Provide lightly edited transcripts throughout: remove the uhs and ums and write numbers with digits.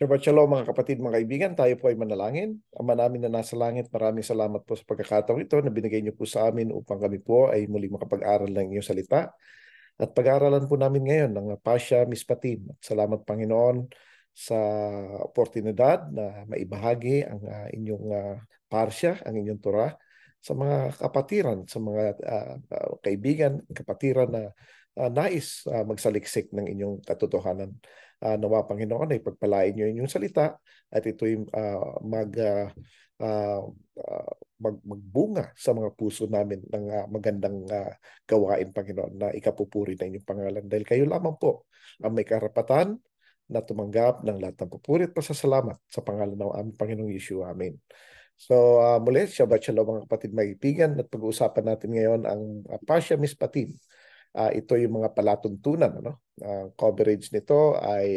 Shabbat Shalom mga kapatid, mga kaibigan. Tayo po ay manalangin. Ama namin na nasa langit, maraming salamat po sa pagkakataon ito na binigay niyo po sa amin upang kami po ay muli makapag-aral ng iyong salita. At pag-aaralan po namin ngayon ng Pasya Mishpatim. At salamat Panginoon sa oportunidad na maibahagi ang inyong parsya, ang inyong Torah sa mga kapatiran, sa mga kaibigan, kapatiran na nais magsaliksik ng inyong katotohanan. Nawa Panginoon ay pagpalain niyo inyong salita at ito'y magbunga sa mga puso namin ng magandang gawain, Panginoon, na ikapupuri ng inyong pangalan. Dahil kayo lamang po ang may karapatan na tumanggap ng lahat ng papuri at pasasalamat sa pangalan ng aming Panginoong Yeshua. Amen. So muli, Shabbat Shalom mga kapatid, maibigan, at pag-uusapan natin ngayon ang Pasya Mishpatim. Ito yung mga palatuntunan. Coverage nito ay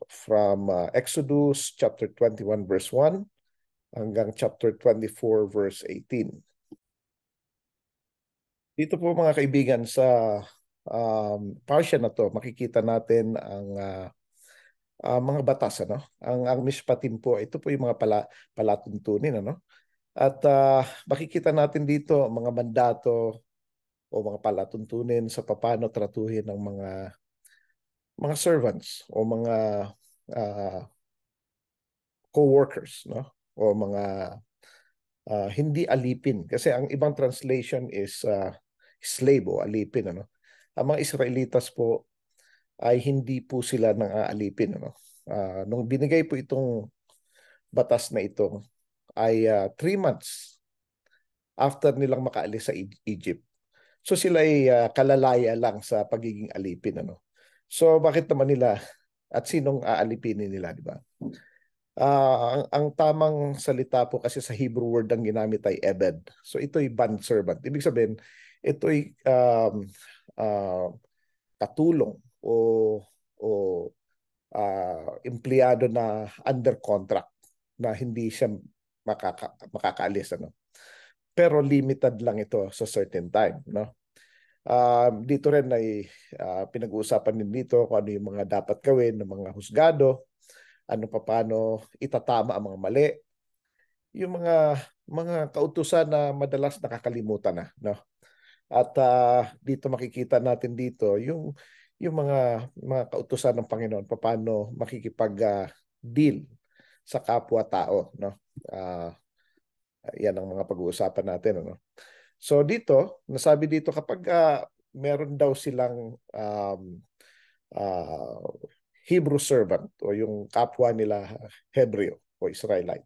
from Exodus chapter 21 verse 1 hanggang chapter 24 verse 18. Dito po mga kaibigan sa parsya na to, makikita natin ang mga batas. Ang Mishpatim po, ito po yung mga palatuntunin. At makikita natin dito mga mandato o mga palatuntunin sa paano tratuhin ng mga servants o mga uh, co-workers, o mga hindi alipin. Kasi ang ibang translation is slave o alipin. Ang mga Israelitas po ay hindi po sila nang aalipin. Nung binigay po itong batas na ito ay 3 months after nilang makaalis sa Egypt. So sila ay kalalaya lang sa pagiging alipin. So bakit naman nila at sinong aalipinin nila, di ba? Ang tamang salita po kasi sa Hebrew word ang ginamit ay ebed. So ito'y bondservant. Ibig sabihin, ito'y katulong o empleyado na under contract na hindi siya makakaalis. Pero limited lang ito sa certain time. Dito rin ay pinag-uusapan din dito kung ano yung mga dapat gawin ng mga husgado, ano pa paano itatama ang mga mali, yung mga kautusan na madalas nakakalimutan na. At dito makikita natin dito yung mga kautusan ng Panginoon paano makikipag-deal sa kapwa-tao. Yan ang mga pag-uusapan natin. So dito, nasabi dito kapag meron daw silang Hebrew servant o yung kapwa nila Hebreo o Israelite,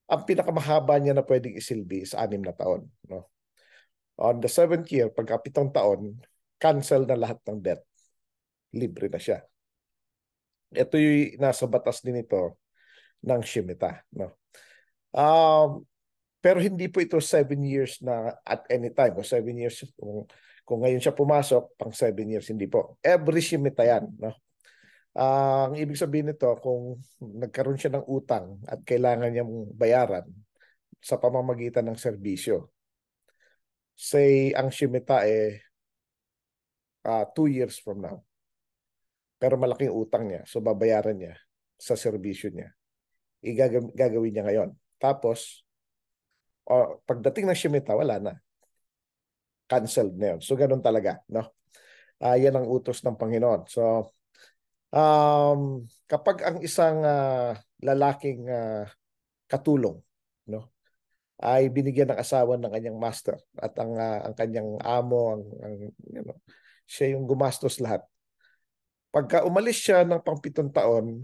ang pinakamahaba niya na pwedeng isilbi is 6 na taon. On the 7th year, pagka 7 taon, cancel na lahat ng debt. Libre na siya. Ito yung nasa batas din ito ng Shemitah. Pero hindi po ito 7 years na at any time. O 7 years, kung ngayon siya pumasok, pang 7 years, hindi po. Every Shemitah yan. Ang ibig sabihin nito, kung nagkaroon siya ng utang at kailangan niyang bayaran sa pamamagitan ng serbisyo, say ang Shemitah 2 years from now, pero malaking utang niya, so babayaran niya sa serbisyo niya, gagawin niya ngayon. Tapos, pagdating ng Shemitah, wala na. Canceled na yun. So, ganun talaga. Yan ang utos ng Panginoon. So, kapag ang isang lalaking katulong ay binigyan ng asawa ng kanyang master at ang kanyang amo, siya yung gumastos lahat. Pagka umalis siya ng pang 7 taon,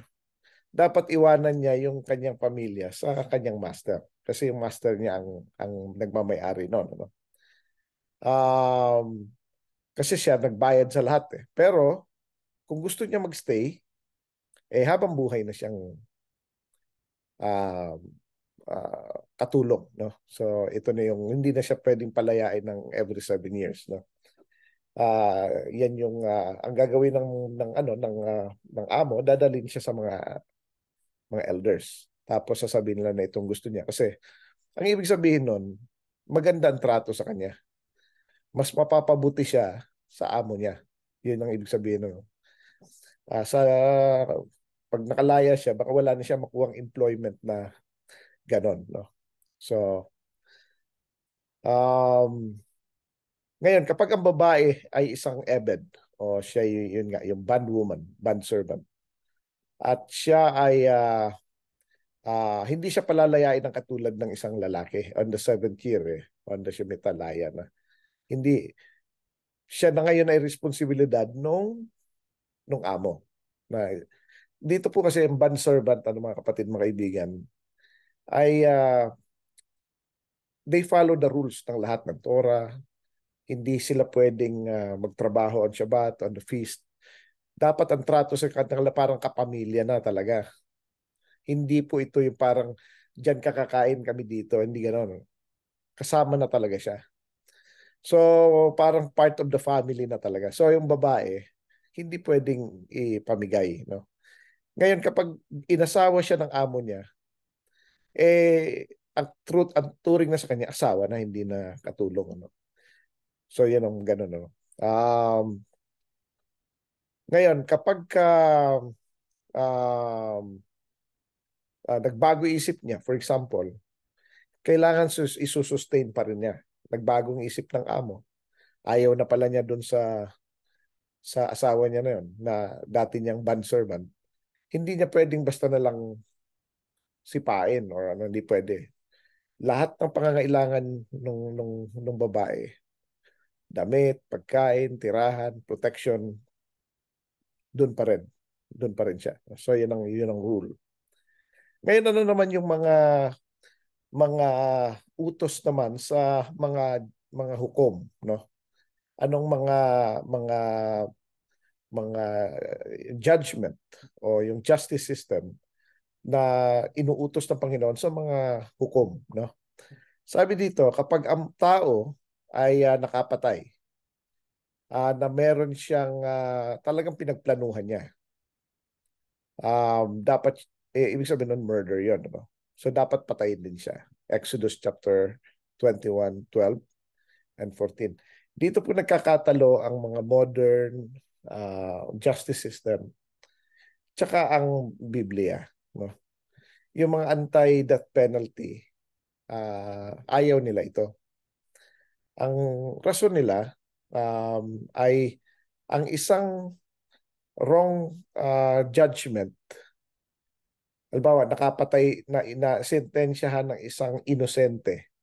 dapat iwanan niya yung kanyang pamilya sa kanyang master. Kasi yung master niya ang nagmamay-ari noon. Kasi siya nagbayad sa lahat. Pero kung gusto niya magstay, habang buhay na siyang katulong. So ito na yung hindi na siya pwedeng palayain ng every 7 years. Yan yung ang gagawin ng amo, dadalhin siya sa mga elders. Tapos sasabihin nila na itong gusto niya. Kasi ang ibig sabihin nun, maganda ang trato sa kanya. Mas mapapabuti siya sa amo niya. Yun ang ibig sabihin nun. Sa pag nakalaya siya, baka wala na siya makuhang employment na ganon, no? So, um, ngayon, kapag ang babae ay isang ebed, o siya yun nga, yung bondwoman, bondservant, at siya ay hindi siya palalayain ng katulad ng isang lalaki on the seventh year, on the Shemitah laya na. Hindi, siya na ngayon ay responsibilidad nung amo. Na, dito po kasi ang bondservant, ano mga kapatid, mga kaibigan, ay they follow the rules ng lahat ng Torah. Hindi sila pwedeng magtrabaho on Shabbat, on the feast. Dapat ang trato sa kanila parang kapamilya na talaga. Hindi po ito yung parang diyan kakakain kami dito. Hindi gano'n. Kasama na talaga siya. So, parang part of the family na talaga. So, yung babae, hindi pwedeng ipamigay. No? Ngayon, kapag inasawa siya ng amo niya, ang truth, ang turing na sa kanya, asawa na, hindi na katulong. No? So, yan ang gano'n. No? Um, Ngayon, kapag um, nagbago isip niya, for example, kailangan isusustain pa rin niya. Nagbagong isip ng amo. Ayaw na pala niya dun sa asawa niya na yun, na dati niyang bondservant. Hindi niya pwedeng basta na lang sipain or ano, hindi pwede. Lahat ng pangangailangan nung babae, damit, pagkain, tirahan, protection, dun pa rin. Dun pa rin siya. So, yun ang rule. Ngayon, ano naman yung mga utos naman sa mga hukom, no? Anong mga mga judgment o yung justice system na inuutos ng Panginoon sa mga hukom, no? Sabi dito, kapag ang tao ay nakapatay, na meron siyang talagang pinagplanuhan niya, dapat, ibig sabihin nun murder yon, no? So dapat patayin din siya. Exodus chapter 21:12 and 14. Dito po nagkakatalo ang mga modern justice system tsaka ang Biblia. No? Yung mga anti-death penalty, ayaw nila ito. Ang rason nila ay ang isang wrong judgment. Halimbawa, nakapatay na sentensyahan ng isang inosente.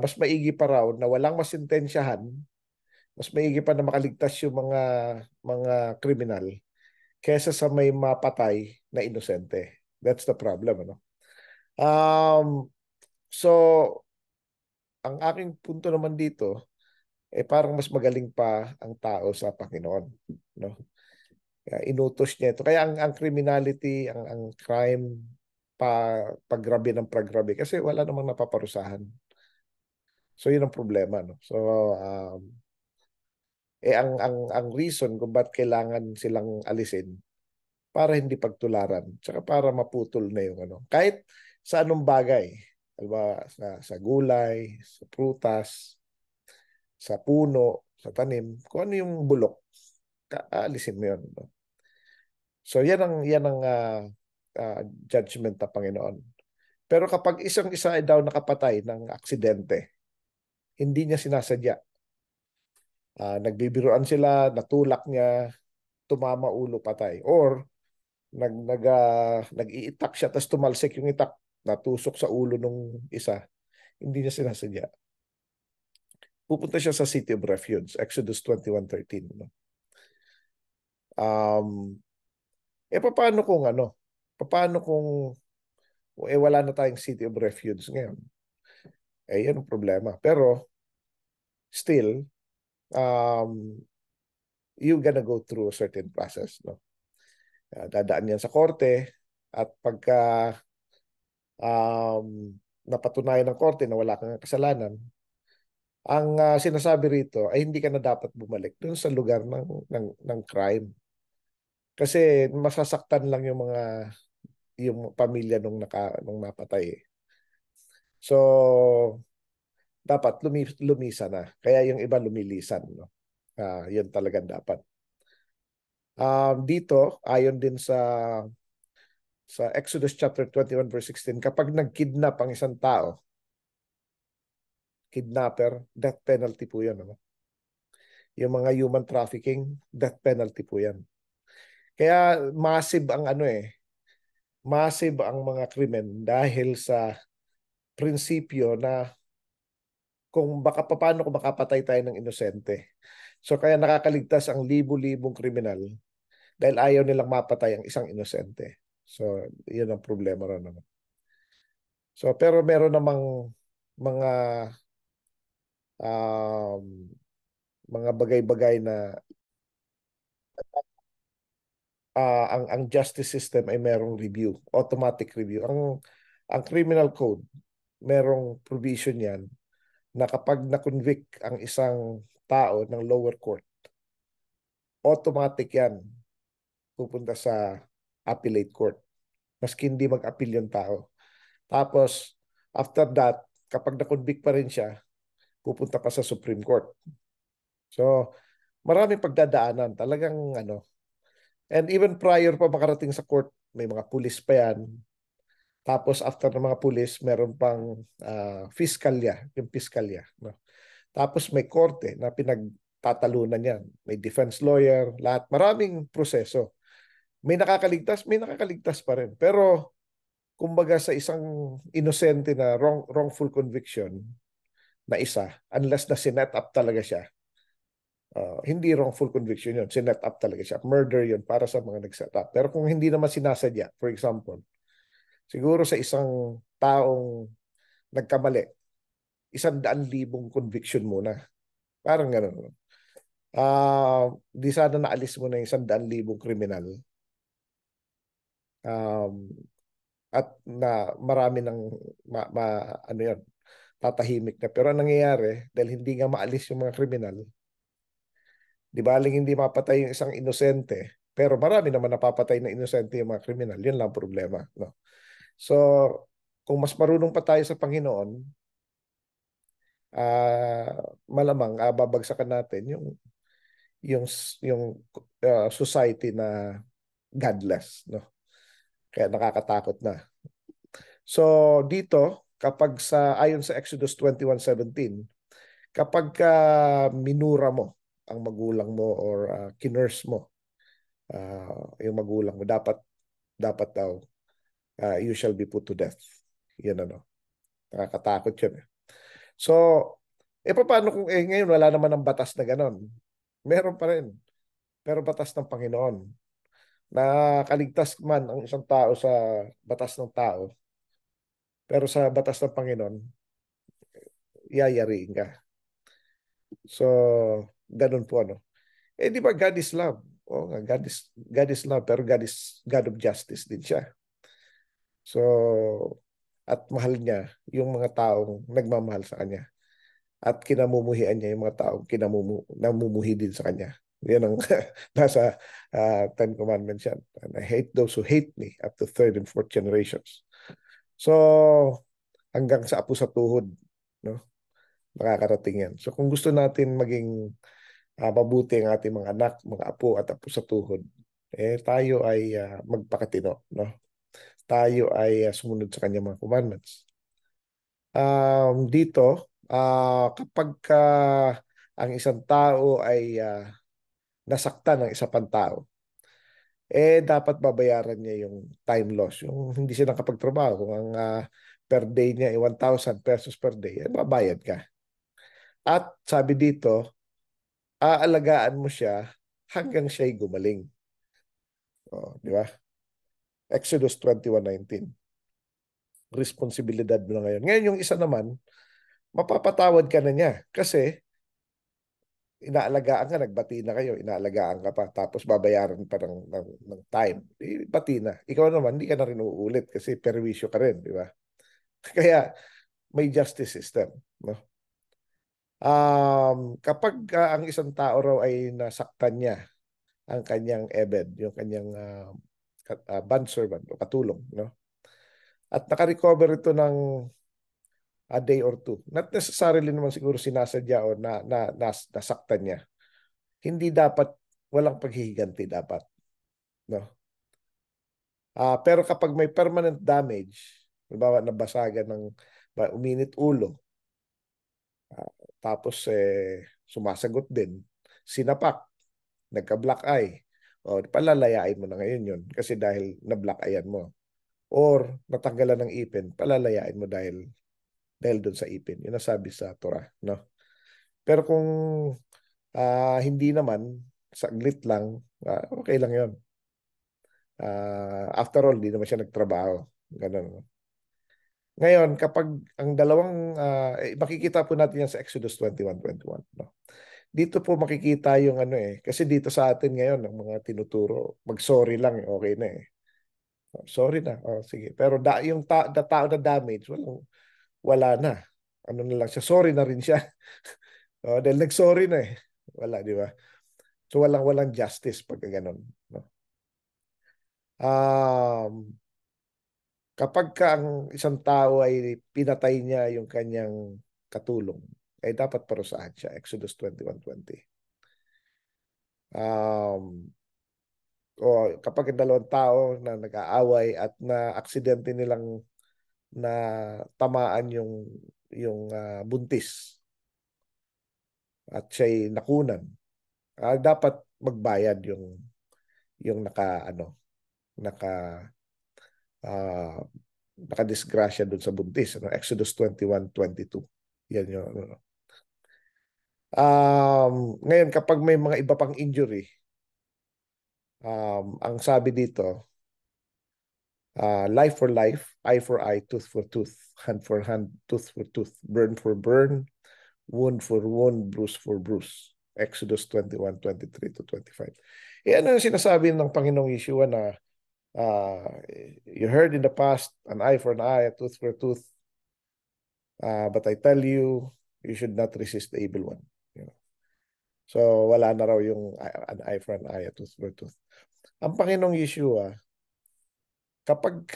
Mas maigi pa raw na walang masintensyahan, mas maigi pa na makaligtas yung mga kriminal kaysa sa may mapatay na inosente. That's the problem, ano? So, ang aking punto naman dito, parang mas magaling pa ang tao sa Panginoon, no? Kaya inutos niya ito. Kaya ang criminality, ang crime, paggrabe ng paggrabe, kasi wala namang napaparusahan. So, yun ang problema, no? So, ang reason kung ba't kailangan silang alisin para hindi pagtularan, tsaka para maputol na yung ano. Kahit sa anong bagay, alba sa gulay, sa prutas, sa puno, sa tanim, kung ano yung bulok, aalisin mo yun. No? So yan ang judgment ng Panginoon. Pero kapag isang-isa ay daw nakapatay ng aksidente, hindi niya sinasadya. Nagbibiruan sila, natulak niya, tumama ulo, patay. Or nag-iitak siya tapos tumalsik yung itak, natusok sa ulo nung isa. Hindi niya sinasadya. Pupunta siya sa City of Refuge, Exodus 21:13. No? Um, paano kung ano? Paano kung wala na tayong City of Refuge ngayon? Yan ang problema. Pero still, um, you gonna go through a certain process. No? Dadaan yan sa korte at pagka napatunayan ng korte na wala kang kasalanan, ang sinasabi rito ay hindi ka na dapat bumalik dun sa lugar ng crime. Kasi masasaktan lang yung pamilya nung napatay. So dapat lumisa na. Kaya yung iba lumilisan, no? Yun talagang dapat. Dito, ayon din sa Exodus chapter 21 verse 16, kapag nagkidnap ang isang tao, kidnapper, death penalty po yan. Ano? Yung mga human trafficking, death penalty po yan. Kaya massive ang massive ang mga krimen dahil sa prinsipyo na kung baka paano kung makapatay tayo ng inosente. So kaya nakakaligtas ang libu-libong kriminal dahil ayaw nilang mapatay ang isang inosente. So, yun ang problema ron. Ano? So, pero meron namang mga um, mga bagay-bagay na ang justice system ay merong review, automatic review. Ang criminal code, merong provision yan na kapag na-convict ang isang tao ng lower court, automatic yan pupunta sa appellate court. Maski hindi mag-appeal yung tao. Tapos, after that, kapag na-convict pa rin siya, pupunta pa sa Supreme Court. So, maraming pagdadaanan. Talagang and even prior pa makarating sa court, may mga pulis pa yan. Tapos after ng mga pulis, meron pang fiskalya, yung fiskalya. No? Tapos may korte na pinagtatalunan yan. May defense lawyer, lahat. Maraming proseso. May nakakaligtas pa rin. Pero, kumbaga sa isang inosente na wrongful conviction na isa, unless na sinet up talaga siya, hindi wrongful conviction yun. Sinet up talaga siya. Murder yun para sa mga nag-set up. Pero kung hindi naman sinasadya, for example, siguro sa isang taong nagkamali, 100,000 conviction muna. Parang gano'n. Di sana naalis mo na yung 100,000 kriminal. Um, at na marami ng ano yan, tatahimik na. Pero ang nangyayari, dahil hindi nga maalis yung mga kriminal, di baling hindi mapatay yung isang inosente, pero marami naman napapatay na inosente yung mga kriminal. Yun lang problema. No? So, kung mas marunong pa tayo sa Panginoon, uh, malamang babagsakan natin yung yung society na godless, no? Kaya nakakatakot na. So, dito, kapag ayon sa Exodus 21:17, kapag minura mo ang magulang mo or kinurse mo yung magulang mo, dapat daw you shall be put to death. Yan nakakatakot yun. So, paano kung ngayon wala naman ng batas na ganon? Meron pa rin. Pero batas ng Panginoon. Nakaligtas man ang isang tao sa batas ng tao, pero sa batas ng Panginoon, yayariin ka. So, ganun po di ba God is love? O nga, God is love, pero God is God of justice din siya. So, at mahal niya yung mga taong nagmamahal sa kanya. At kinamumuhian niya yung mga taong namumuhi din sa kanya. Yan ang nasa Ten Commandments yan. And I hate those who hate me up to third and fourth generations. So, hanggang sa apo sa tuhod, no? Nakakarating yan. So, kung gusto natin maging mabuti ang ating mga anak, mga apo at apo sa tuhod, tayo ay magpakatino, no? Tayo ay sumunod sa kanyang mga commandments. Dito, kapag ang isang tao ay nasaktan ng isa pang tao, dapat babayaran niya yung time loss. Yung hindi siya nakapagtrabaho. Kung ang per day niya ay 1,000 pesos per day, babayad ka. At sabi dito, aalagaan mo siya hanggang siya'y gumaling. Di ba? Exodus 21:19. Responsibilidad mo na ngayon. Ngayon yung isa naman, mapapatawad ka na niya kasi inaalagaan ka, nagbati na kayo, inaalagaan ka pa, tapos babayaran pa ng time. Bati na. Ikaw naman, hindi ka na rin uulit kasi perwisyo ka rin, di ba? Kaya may justice system. No? Kapag ang isang tao raw ay nasaktan niya ang kanyang ebed, yung kanyang bondservant o katulong, no? At nakarecover ito ng a day or two. Not necessarily naman siguro sinasadya o nasaktan niya. Hindi dapat walang paghihiganti dapat, no? Pero kapag may permanent damage, halimbawa nabasagan ng uminit ulo, tapos sumasagot din, sinapak, nagka-black eye, o palalayain mo na ngayon yun kasi dahil na-black eyean mo. Or natanggalan ng ipin, palalayain mo dahil doon sa ipin. Yun ang sabi sa Torah, no? Pero kung hindi naman, saglit lang, okay lang yun. After all, hindi naman siya nagtrabaho. Ganun, no? Ngayon, kapag ang dalawang, makikita po natin yan sa Exodus 21:21, no? Dito po makikita yung ano kasi dito sa atin ngayon, ang mga tinuturo, mag-sorry lang, okay na eh. Sorry na, sige. Pero yung tao na damage, wala na. Ano na lang siya, sorry na rin siya. Dahil nag-sorry na eh. Wala, di ba? So walang justice pag ganun, no? Kapag ang isang tao ay pinatay niya yung kanyang katulong, ay dapat parusahan siya. Exodus 21:20. O kapag ang dalawang tao na nag-aaway at na aksidente nilang na tamaan yung buntis at siya'y nakunan, dapat magbayad yung naka uh, nakadisgrasya doon sa buntis, ano? Exodus 21:22. Yan yung ano. Ngayon kapag may mga iba pang injury, ang sabi dito, life for life, eye for eye, tooth for tooth, hand for hand, tooth for tooth, burn for burn, wound for wound, bruise for bruise. Exodus 21:23-25. Ano yung sinasabi ng Panginoong Yeshua na you heard in the past, an eye for an eye, a tooth for a tooth, but I tell you, you should not resist the evil one. You know? So, wala na raw yung an eye for an eye, a tooth for a tooth. Ang Panginoong Yeshua, kapag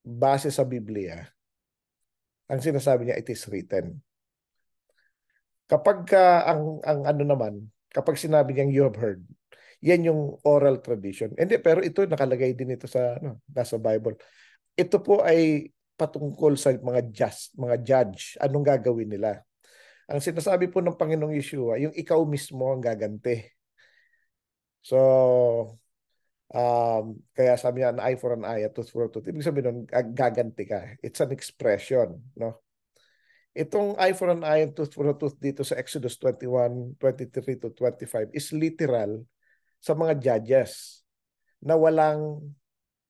base sa Biblia, ang sinasabi niya, it is written. Kapag ang ano naman, kapag sinabi niyang you have heard, yan yung oral tradition. Hindi, pero ito nakalagay din ito sa nasa Bible. Ito po ay patungkol sa mga judge, anong gagawin nila. Ang sinasabi po ng Panginoong Yeshua, yung ikaw mismo ang gaganti. So, kaya sabi niya, an eye for an eye, a tooth for a tooth. Ibig sabihin nun, gaganti ka. It's an expression, no? Itong eye for an eye and tooth for a tooth dito sa Exodus 21:23-25 is literal sa mga judges na walang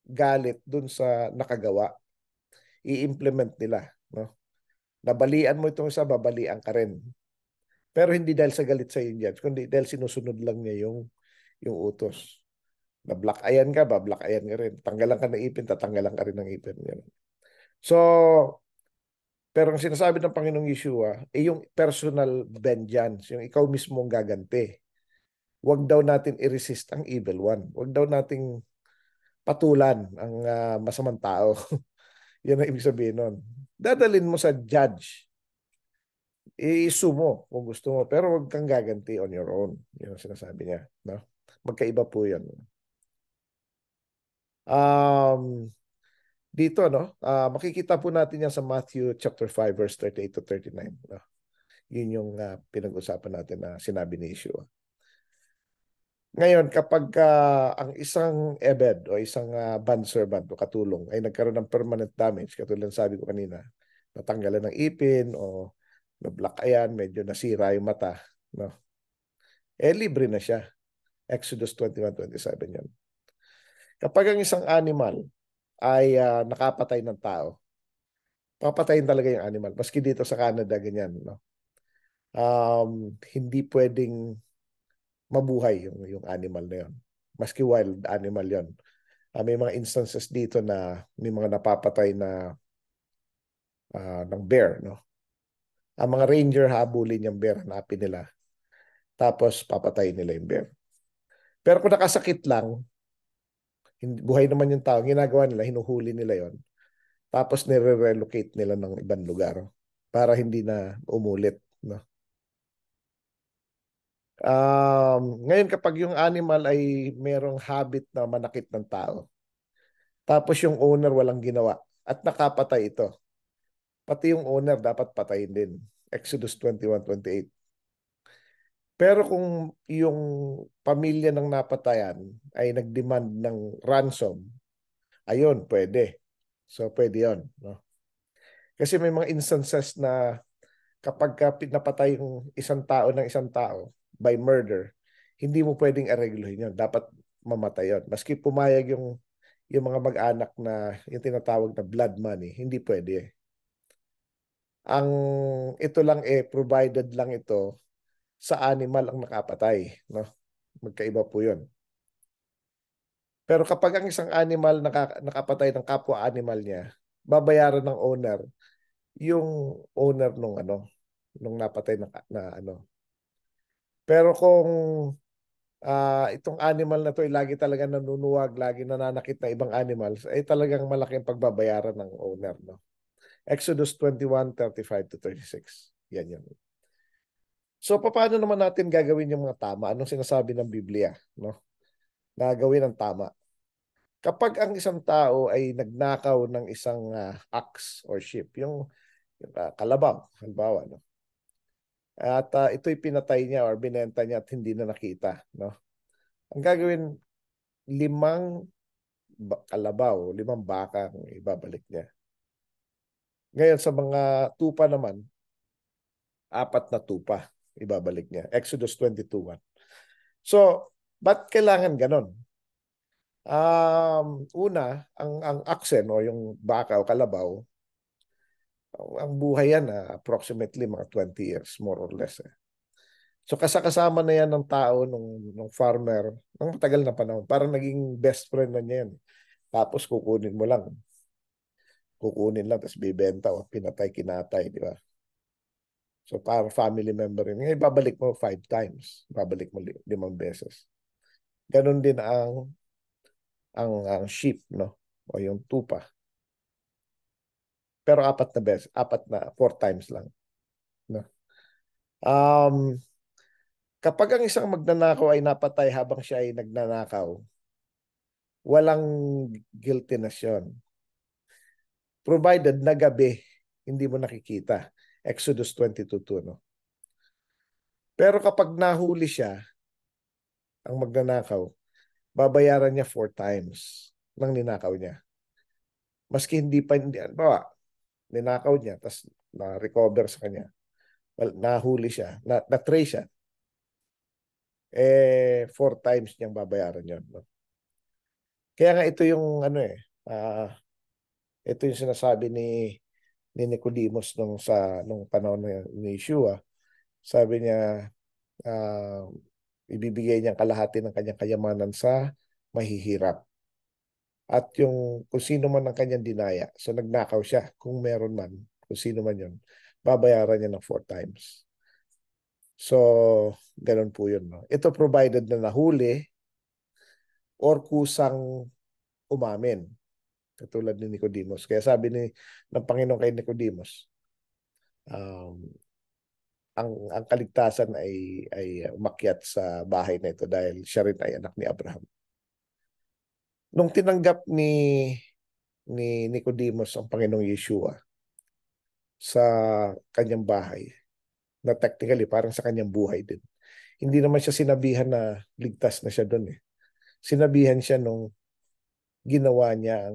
galit dun sa nakagawa. I-implement nila, no? Nabalian mo itong isa, babalian ka rin. Pero hindi dahil sa galit sa yung judge, kundi dahil sinusunod lang niya yung utos. Na black ayan ka, black ayan ka rin. Tanggalan ka ng ipin, tatanggalan ka rin ng ipin. Yan. So, pero ang sinasabi ng Panginoong Yeshua, yung personal vengeance, yung ikaw mismo ang gaganti. Huwag daw natin i-resist ang evil one. Huwag daw nating patulan ang masamang tao. Yan ang ibig sabihin nun. Dadalin mo sa judge. I-sue mo kung gusto mo. Pero huwag kang gaganti on your own. Yan ang sinasabi niya. No? Magkaiba po yan. Dito, no? Makikita po natin yan sa Matthew chapter 5, verse 38-39. No? Yun yung pinag-usapan natin na sinabi ni Yeshua. Ngayon, kapag ang isang ebed o isang bondservant o katulong ay nagkaroon ng permanent damage, katulad ng sabi ko kanina, natanggalan ng ipin o na-black ayan, medyo nasira yung mata, no? Libre na siya. Exodus 21:27 yan. Kapag ang isang animal ay nakapatay ng tao, papatayin talaga yung animal. Maski dito sa Canada, ganyan, no? Hindi pwedeng mabuhay yung animal na yon. Maski wild animal yon. May mga instances dito na may mga napapatay na ng bear, no? Ang mga ranger habulin yung bear, hanapin nila. Tapos papatayin nila yung bear. Pero kung nakasakit lang, buhay naman yung tao, ginagawa nila, hinuhuli nila yon. Tapos nire-relocate nila ng ibang lugar para hindi na umulit, no? Ngayon kapag yung animal ay merong habit na manakit ng tao, tapos yung owner walang ginawa at nakapatay ito, pati yung owner dapat patayin din. Exodus 21:28. Pero kung yung pamilya ng napatayan ay nagdemand ng ransom, ayun, pwede. So, pwede yun. No? Kasi may mga instances na kapag napatay yung isang tao ng isang tao by murder, hindi mo pwedeng aregluhin yun. Dapat mamatay yun. Maski pumayag yung mga mag-anak na yung tinatawag na blood money, hindi pwede eh. Ang ito lang eh, provided lang ito sa animal ang nakapatay. No? Magkaiba po yun. Pero kapag ang isang animal nakapatay ng kapwa-animal niya, babayaran ng owner yung owner nung ano, nung napatay na ano. Pero kung itong animal na to ay lagi talaga nanunuwag, lagi nananakit na ibang animals, ay talagang malaking pagbabayaran ng owner, no? Exodus 21:35-36. Yan yan. So paano naman natin gagawin yung mga tama? Anong sinasabi ng Biblia, no? Na gawin ang tama. Kapag ang isang tao ay nagnakaw ng isang ox or sheep, yung kalabaw, halimbawa, no? At ito'y pinatay niya or binenta niya at hindi na nakita, no? Ang gagawin, limang kalabaw, limang baka ang ibabalik niya. Ngayon sa mga tupa naman, apat na tupa ibabalik niya. Exodus 22:1. So, ba't kailangan ganon? Una, ang oxen o yung baka o kalabaw, ang buhay yan approximately mga 20 years, more or less. So kasama na yan ng tao, nung farmer, ng matagal na panahon. Parang naging best friend na niya yan. Tapos kukunin lang, tapos bibenta o pinatay, kinatay, di ba? So para family member rin. Ngayon, babalik mo 5 times. Babalik mo 5 beses. Ganon din ang sheep, no? O yung tupa. Pero 4 na beses, 4 times lang. No? Um, kapag ang isang magnanakaw ay napatay habang siya ay nagnanakaw, walang guiltiness yun. Provided na gabi, hindi mo nakikita. Exodus 22:2, no? Pero kapag nahuli siya, ang magnanakaw, babayaran niya 4 times ng ninakaw niya. Maski hindi, bawa, ninakaw niya, tapos na-recover sa kanya. Well, nahuli siya, na-trace siya, 4 times niyang babayaran yun. No? Kaya nga ito yung ano ito yung sinasabi ni Nicodemus nung panahon ni Yeshua. Sabi niya, uh, ibibigay niyang kalahati ng kanyang kayamanan sa mahihirap. At yung kung sino man ang kanyang dinaya, so nagnakaw siya, kung meron man, kung sino man yun, babayaran niya ng 4 times. So, ganun po yun. No? Ito provided na nahuli or kusang umamin. Katulad ni Nicodemus. Kaya sabi ng Panginoon kay Nicodemus, um, ang kaligtasan ay umakyat sa bahay na ito dahil siya rin ay anak ni Abraham. Nung tinanggap ni Nicodemus ang Panginoong Yeshua sa kanyang bahay, na technically parang sa kanyang buhay din. Hindi naman siya sinabihan na ligtas na siya doon eh. Sinabihan siya nung ginawa niya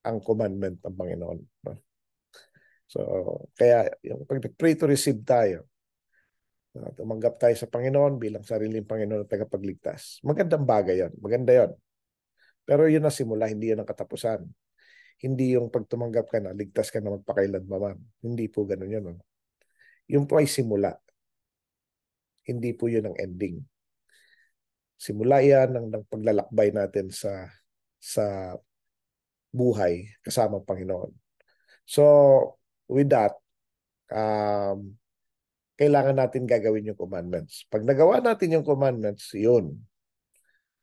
ang commandment ng Panginoon. No? So, kaya yung pag pray to receive tayo, tumanggap tayo sa Panginoon bilang sariling Panginoon at tagapagligtas. Magandang bagay yon. Maganda yon. Pero yun ang simula, hindi yun ang katapusan. Hindi yung pag tumanggap ka na, ligtas ka na magpakailanman. Hindi po ganun yun. No? Yung po ay simula. Hindi po yun ang ending. Simula yan ng paglalakbay natin sa buhay kasama ang Panginoon. So, with that, kailangan natin gagawin yung commandments. Pag nagawa natin yung commandments, yun.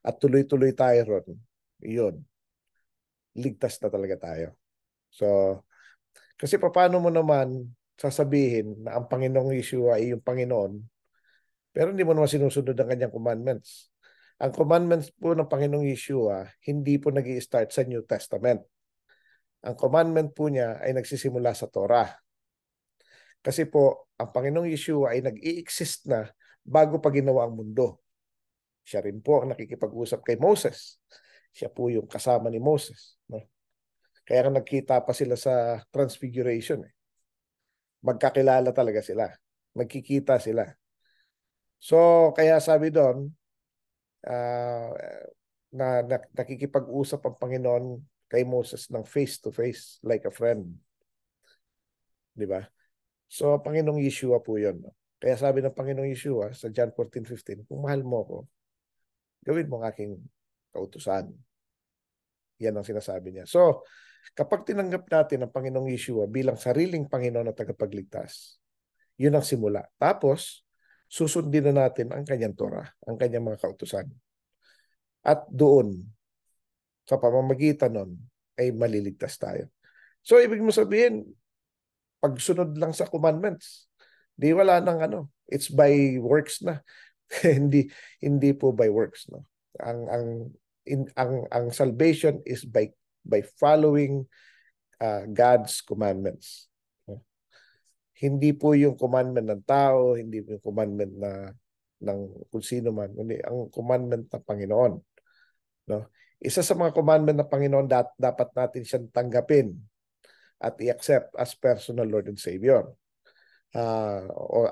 At tuloy-tuloy tayo ron, yun. Ligtas na talaga tayo. So, kasi paano mo naman sasabihin na ang Panginoong Yeshua ay yung Panginoon Pero hindi mo naman sinusunod ang kanyang commandments. Ang commandments po ng Panginoong Yeshua, hindi po nag start sa New Testament. Ang commandment po niya ay nagsisimula sa Torah. Kasi po, ang Panginoong Yeshua ay nag-i-exist na bago pa ginawa ang mundo. Siya rin po ang nakikipag-usap kay Moses. Siya po yung kasama ni Moses. No? Kaya nagkita pa sila sa Transfiguration. Magkakilala talaga sila. Magkikita sila. So, kaya sabi doon, uh, na nakikipag-usap ang Panginoon kay Moses ng face to face like a friend. Di ba? So, Panginoong Yeshua po yun. No? Kaya sabi ng Panginoong Yeshua sa John 14:15, kung mahal mo ko, gawin mo ang aking kautusan. Yan ang sinasabi niya. So, kapag tinanggap natin ang Panginoong Yeshua bilang sariling Panginoon at tagapagligtas, yun ang simula. Tapos, susundin na natin ang kanyang Torah, ang kanyang mga kautusan. At doon, sa pamamagitan nun, ay maliligtas tayo. So, ibig mo sabihin, pagsunod lang sa commandments, di wala nang it's by works na. hindi hindi po by works, no. Ang salvation is by following God's commandments. No? Hindi po yung commandment ng tao, hindi po yung commandment ng kung sino man, kundi ang commandment ng Panginoon, no. Isa sa mga commandment ng Panginoon dapat natin siyang tanggapin at i-accept as personal Lord and Savior.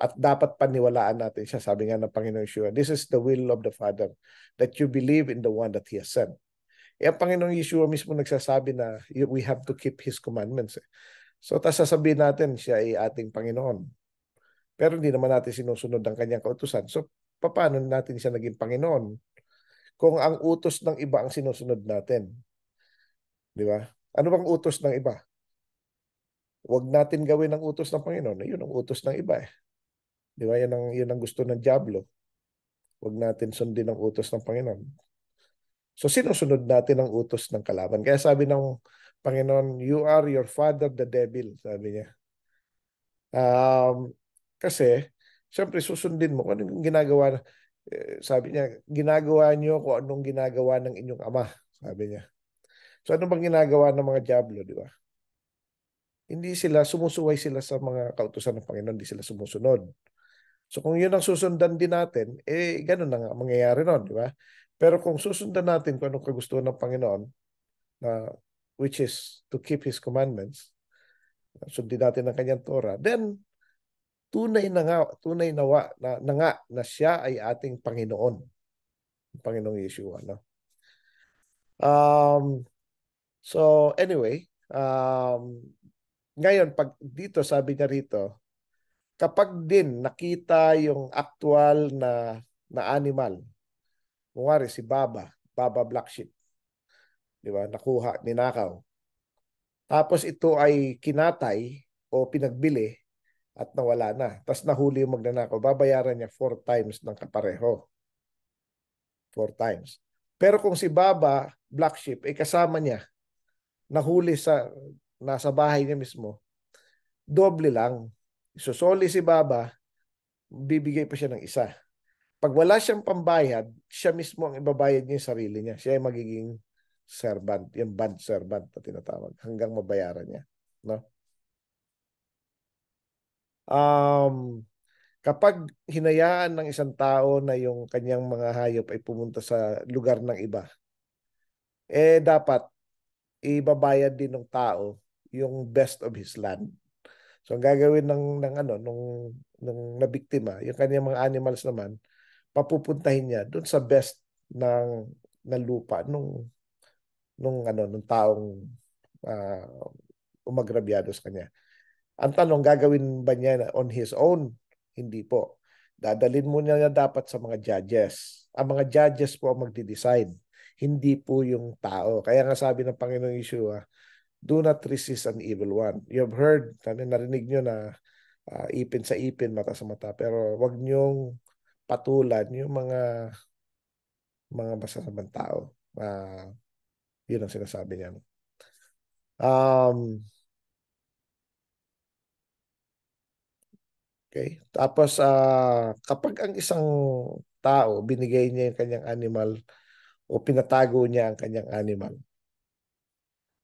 At dapat paniwalaan natin siya. Sabi nga ng Panginoon Yeshua, this is the will of the Father, that you believe in the one that He has sent. Ang Panginoong Yeshua mismo nagsasabi na we have to keep His commandments. So, sasabihin natin siya ay ating Panginoon. Pero hindi naman natin sinusunod ang kanyang kautusan. So, paano natin siya naging Panginoon? Kung ang utos ng iba ang sinusunod natin. Di ba? Ano bang utos ng iba? Huwag natin gawin ang utos ng Panginoon. Yun ang utos ng iba eh. Di ba? Yan ang gusto ng Diablo. Huwag natin sundin ang utos ng Panginoon. So, sinusunod natin ang utos ng kalaban. Kaya sabi ng Panginoon, you are your father, the devil, sabi niya. Kasi, siyempre, susundin mo kung anong ginagawa. Sabi niya, ginagawa niyo kung anong ginagawa ng inyong ama, sabi niya. So, ano bang ginagawa ng mga Diablo, di ba? Hindi sila, sumusuway sila sa mga kautusan ng Panginoon, hindi sila sumusunod. So kung yun ang susundan din natin, ganun na nga mangyayari nun, di ba? Pero kung susundan natin kung anong kagustuhan ng Panginoon, which is to keep His commandments, sundin natin ang kanyang Torah, then tunay na nga na siya ay ating Panginoon, Panginoong Yeshua. No? So anyway, ngayon, pag dito, sabi niya rito, kapag din nakita yung actual na animal, kunwari si Baba Black Sheep, di ba? Nakuha, ninakaw. Tapos ito ay kinatay o pinagbili at nawala na. Tapos nahuli yung magnanakaw, babayaran niya 4 times ng kapareho. 4 times. Pero kung si Baba Black Sheep ay kasama niya, nahuli nasa bahay niya mismo, doble lang. Susoli si Baba, bibigay pa siya ng isa. Pag wala siyang pambayad, siya mismo ang ibabayad niya yung sarili niya. Siya ay magiging servant, yung bond servant na tinatawag, hanggang mabayaran niya. No? Kapag hinayaan ng isang tao na yung kanyang mga hayop ay pumunta sa lugar ng iba, dapat ibabayad din ng tao yung best of his land. So ang gagawin nung nabiktima, yung kanyang mga animals naman, papupuntahin niya doon sa best ng lupa nung taong umagrabyado sa kanya. Ang tanong, gagawin ba niya on his own? Hindi po. Dadalin mo niya dapat sa mga judges. Ang mga judges po ang magde-decide, hindi po yung tao. Kaya nga sabi ng Panginoong Yeshua, do not resist an evil one. You have heard, narinig nyo na ipin sa ipin, mata sa mata. Pero wag niyong patulan yung mga masasamang tao. Yun ang sinasabi niya. Um, Okay? Tapos kapag ang isang tao binigay niya yung kanyang animal o pinatago niya ang kanyang animal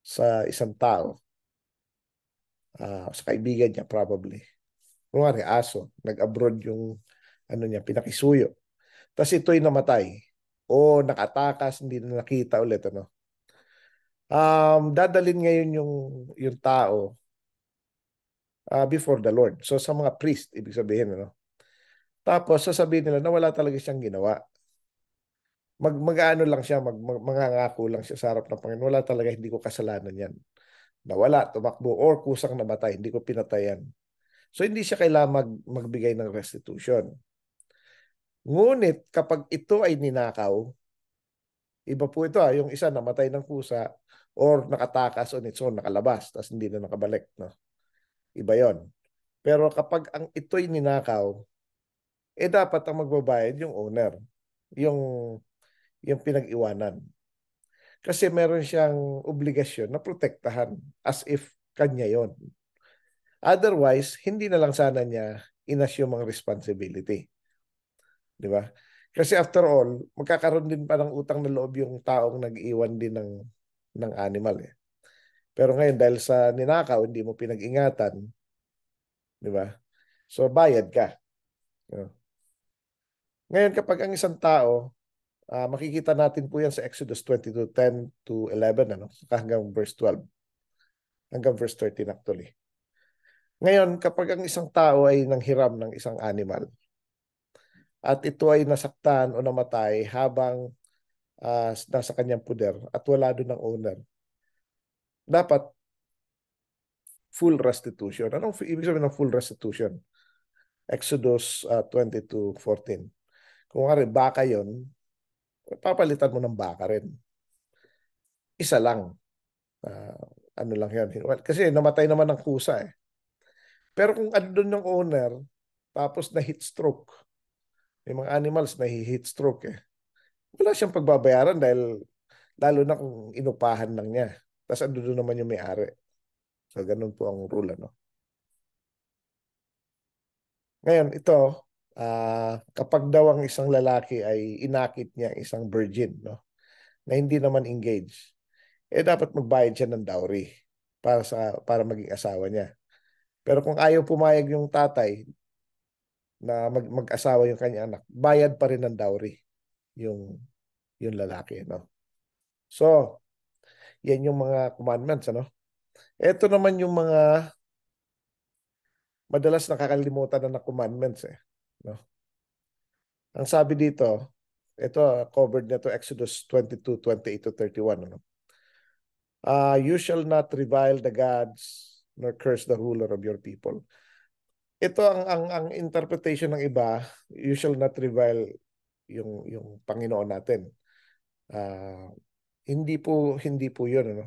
sa isang tao, sa kaibigan niya probably. Kunwari, aso, nag-abroad yung ano niya, pinakisuyo. Tapos ito'y namatay o nakatakas, hindi na nakita ulit. Ano? Dadalin ngayon yung tao before the Lord. So sa mga priest, ibig sabihin, ano? Tapos sasabihin nila na wala talaga siyang ginawa. Mag-ano lang siya, mangangako lang siya sa harap ng Panginoon. Wala talaga, hindi ko kasalanan yan. Nawala, tumakbo, or kusang namatay, hindi ko pinatayan. So hindi siya kailangan magbigay ng restitution. Ngunit kapag ito ay ninakaw, iba po ito yung isa namatay ng kusa or nakatakas on its own, nakalabas, tapos hindi na nakabalik. No? Iba yon. Pero kapag ang ito'y ninakaw, dapat ang magbabayad yung owner, yung, yung pinag-iwanan. Kasi meron siyang obligasyon na protektahan as if kanya yon. Otherwise, hindi na lang sana niya inassume ang responsibility. Di ba? Kasi after all, magkakaroon din pa ng utang na loob yung taong nag-iwan din ng animal. Eh. Pero ngayon, dahil sa ninakaw, hindi mo pinag-ingatan, di ba? So, bayad ka. You know? Ngayon, kapag ang isang tao, makikita natin po yan sa Exodus 22:10 to 11, ano? Hanggang verse 12. Hanggang verse 13 actually. Ngayon, kapag ang isang tao ay nanghiram ng isang animal, at ito ay nasaktan o namatay habang nasa kanyang puder at wala doon ng owner, dapat full restitution. Anong ibig sabihin ng full restitution? Exodus 22:14. Kung nga rin, baka yon, papalitan mo ng baka rin. Isa lang. Uh, ano lang yan. Kasi namatay naman ng kusa eh. Pero kung ano doon yung owner, tapos na heat stroke, may mga animals na heat stroke eh. Wala siyang pagbabayaran dahil lalo na kung inupahan lang niya. Tapos ando doon naman yung may-ari. So, ganun po ang rule, ano? Ngayon, ito, kapag daw ang isang lalaki ay inakit niya isang virgin, no, na hindi naman engaged, dapat magbayad siya ng dowry para maging asawa niya. Pero kung ayaw pumayag yung tatay na mag-asawa yung kanyang anak, bayad pa rin ng dowry yung yung lalaki, no. So, yan yung mga commandments, ano. Ito naman yung mga madalas nakakalimutan na commandments eh, no. Ang sabi dito, ito covered na to Exodus 22:28 to 31, ano. You shall not revile the gods nor curse the ruler of your people. Ito ang interpretation ng iba, you shall not revile yung Panginoon natin. Uh, hindi po 'yun, ano.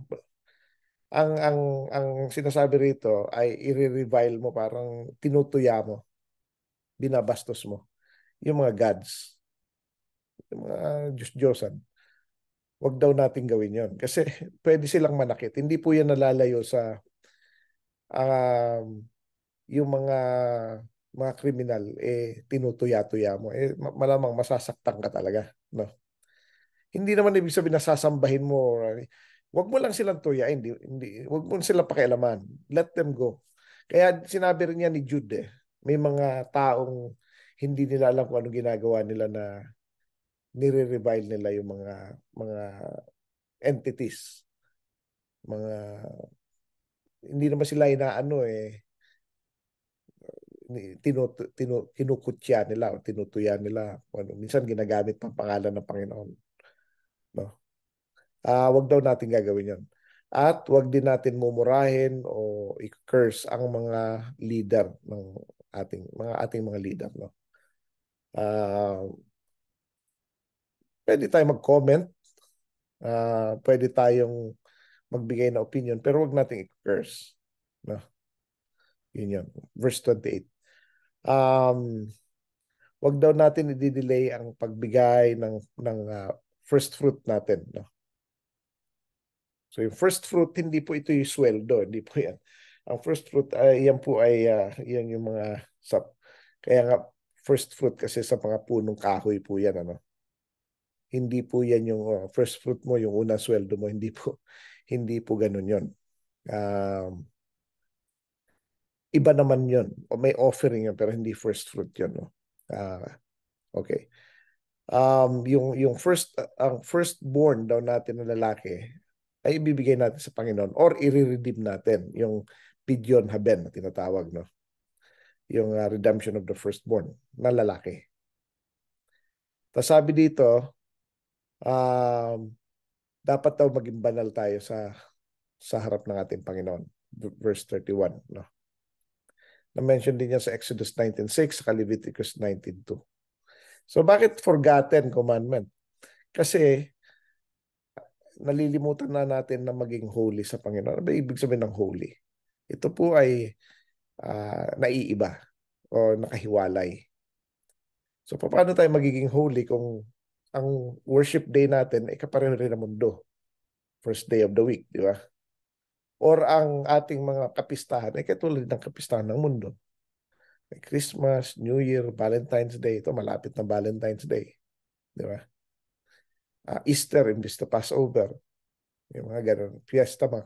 Ang sinasabi rito ay i-revile mo, parang tinutuya mo, binabastos mo yung mga gods, yung mga Diyos-Diyosan. Wag daw natin gawin 'yon kasi pwede silang manakit. Hindi po 'yan nalalayo sa um, yung mga kriminal tinutuya-tuya mo, malamang masasaktan ka talaga, no. Hindi naman ibig sabihin na sasambahin mo, wag mo lang silang tuyain, wag mo silang pakialaman, let them go. Kaya sinabi rin niya ni Jude, may mga taong hindi nila alam kung anong ginagawa nila na nire-revile nila yung mga entities, mga hindi naman sila inaano kinukutya nila o tinutuya nila. Ano, minsan ginagamit pang pangalan ng Panginoon. No? Wag daw natin gagawin yon. At wag din natin mumurahin o i-curse ang mga leader ng ating mga leader. No? Uh, Pwede tayong mag-comment. Pwede tayong magbigay na opinion pero wag nating i-curse. No? Yun. Verse 28. Wag daw natin i-delay ang pagbigay ng first fruit natin, no? So yung first fruit, hindi po ito yung sweldo, hindi po yan. Ang first fruit, yan po ay yan yung mga Kaya nga, first fruit kasi sa mga punong kahoy po yan, ano? Hindi po yan yung first fruit mo, yung unang sweldo mo, hindi po ganun yun. Iba naman yun. O may offering yun, pero hindi first fruit yun, no? Okay. Yung ang firstborn daw natin na lalaki ay ibibigay natin sa Panginoon or i-redeem natin yung pidyon haben na tinatawag, no? Yung redemption of the firstborn na lalaki. Tapos sabi dito, um, dapat daw maging banal tayo sa harap ng ating Panginoon. Verse 31, no? Na-mention din niya sa Exodus 19:6 sa Leviticus 19:2. So bakit forgotten commandment? Kasi nalilimutan na natin na maging holy sa Panginoon. Ano ba ibig sabihin ng holy? Ito po ay naiiba o nakahiwalay. So paano tayo magiging holy kung ang worship day natin ay kapareho rin ng mundo? First day of the week, di ba? Or ang ating mga kapistahan ay katulad ng kapistahan ng mundo. May Christmas, New Year, Valentine's Day. Ito, malapit na Valentine's Day. Di ba? Easter, imbis na Passover. Yung mga ganun. Fiesta, mga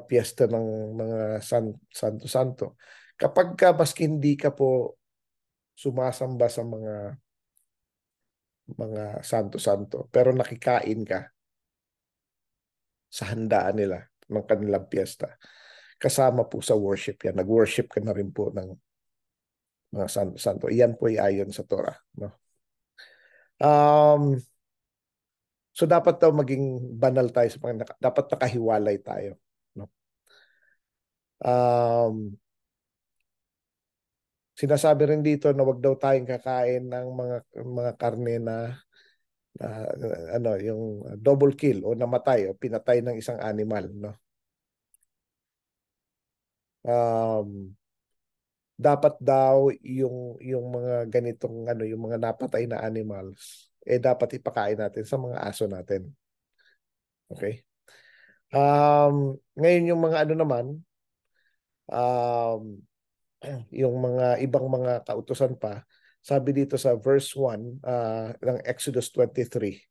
fiesta ng mga santo-santo. Kapag ka, maski hindi ka po sumasamba sa mga santo-santo, pero nakikain ka sa handaan nila ng kanilang fiesta, kasama po sa worship yan. Nag-worship ka na rin po ng mga santo-santo. Iyan po ay ayon sa Torah. No? So dapat daw maging banal tayo sa Panginoon. Dapat nakahiwalay tayo. No? Sinasabi rin dito na wag daw tayong kakain ng mga karne na ano, yung double kill o namatay o pinatay ng isang animal, no? Dapat daw yung mga ganitong ano, yung mga napatay na animals dapat ipakain natin sa mga aso natin. Okay? Ngayon yung mga ano naman, um, yung mga ibang mga kautusan pa, sabi dito sa verse 1 ng Exodus 23,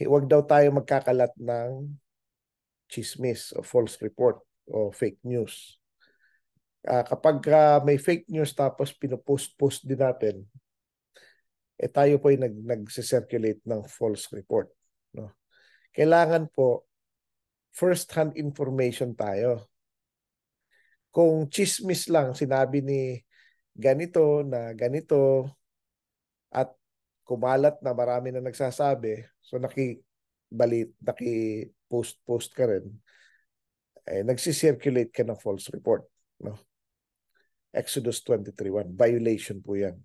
huwag daw tayo magkakalat ng chismis o false report o fake news. Kapag may fake news tapos pinupost-post din natin, tayo po ay nag-circulate ng false report. No? Kailangan po first-hand information tayo. Kung chismis lang, sinabi ni ganito na ganito at kumalat na marami na nagsasabi, so naki-post ka rin, nagsisirculate ka ng false report. No? Exodus 23:1. Violation po yan.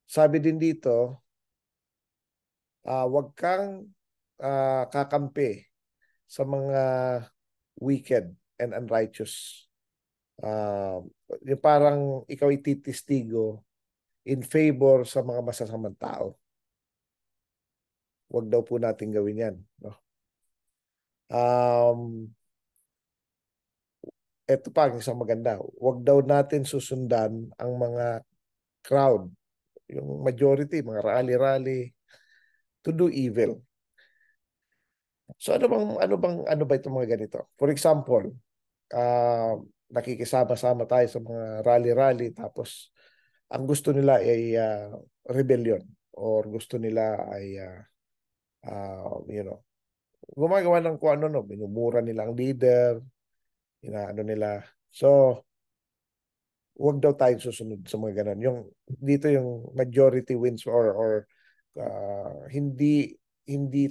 Sabi din dito, wag kang kakampi sa mga wicked and unrighteous. Yung parang ikaw ititistigo in favor sa mga masasamang tao. Wag daw po natin gawin yan. No? Ito pa ang isang maganda. Wag daw natin susundan ang mga crowd, yung majority, mga rally-rally, to do evil. So ano ba itong mga ganito? For example, nakikisama-sama tayo sa mga rally-rally tapos ang gusto nila ay rebellion or gusto nila ay gumagawa ng kung ano, no, minumura nila ang leader, inaano nila. So, huwag daw tayong susunod sa mga ganun. Dito yung majority wins or hindi